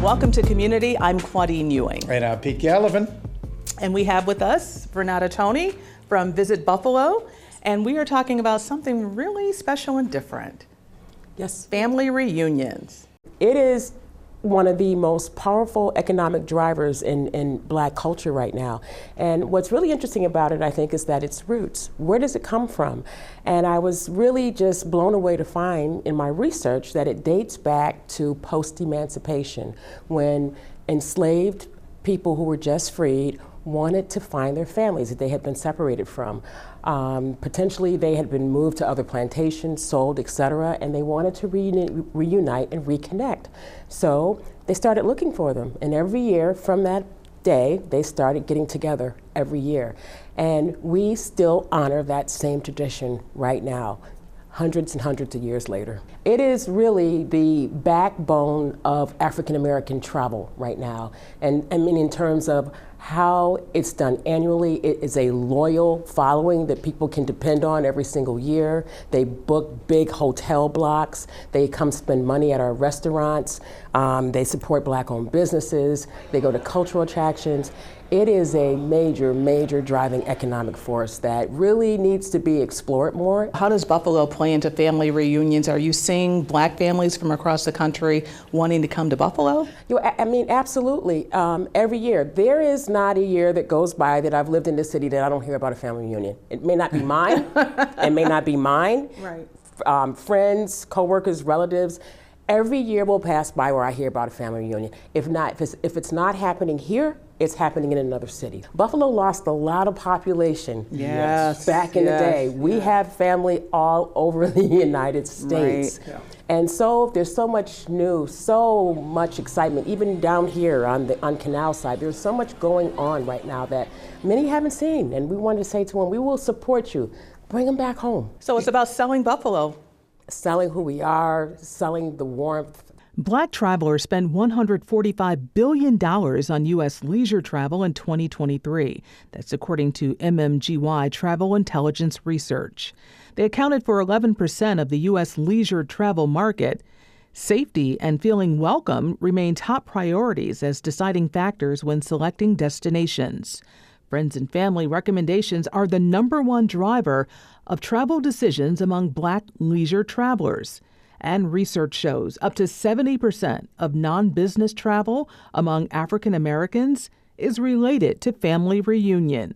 Welcome to Community. I'm Claudine Ewing. And I'm Pete Gallivan. And we have with us Renata Tony from Visit Buffalo. And we are talking about something really special and different. Yes. Family reunions. It is one of the most powerful economic drivers in Black culture right now. And what's really interesting about it, I think, is that its roots. Where does it come from? And I was really just blown away to find in my research that it dates back to post-emancipation, when enslaved people who were just freed wanted to find their families that they had been separated from. Potentially they had been moved to other plantations, sold, etc., and they wanted to reunite and reconnect. So they started looking for them, and every year from that day, they started getting together every year. And we still honor that same tradition right now, hundreds and hundreds of years later. It is really the backbone of African American travel right now. And I mean, in terms of how it's done annually, it is a loyal following that people can depend on every single year. They book big hotel blocks. They come spend money at our restaurants. They support Black-owned businesses. They go to cultural attractions. It is a major, major driving economic force that really needs to be explored more. How does Buffalo play into family reunions? Are you seeing Black families from across the country wanting to come to Buffalo? I mean, absolutely. Every year. There is not a year that goes by that I've lived in this city that I don't hear about a family reunion. It may not be mine. It may not be mine. Right. Friends, coworkers, relatives. Every year will pass by where I hear about a family reunion. If it's not happening here, it's happening in another city. Buffalo lost a lot of population back in the day. We have family all over the United States. Right. Yeah. And so there's so much new, so much excitement, even down here on Canal Side. There's so much going on right now that many haven't seen. And we wanted to say to them, we will support you. Bring them back home. So it's about selling Buffalo. Selling who we are, selling the warmth. Black travelers spent $145 billion on U.S. leisure travel in 2023. That's according to MMGY Travel Intelligence Research. They accounted for 11% of the U.S. leisure travel market. Safety and feeling welcome remain top priorities as deciding factors when selecting destinations. Friends and family recommendations are the #1 driver of travel decisions among Black leisure travelers. And research shows up to 70% of non-business travel among African Americans is related to family reunions.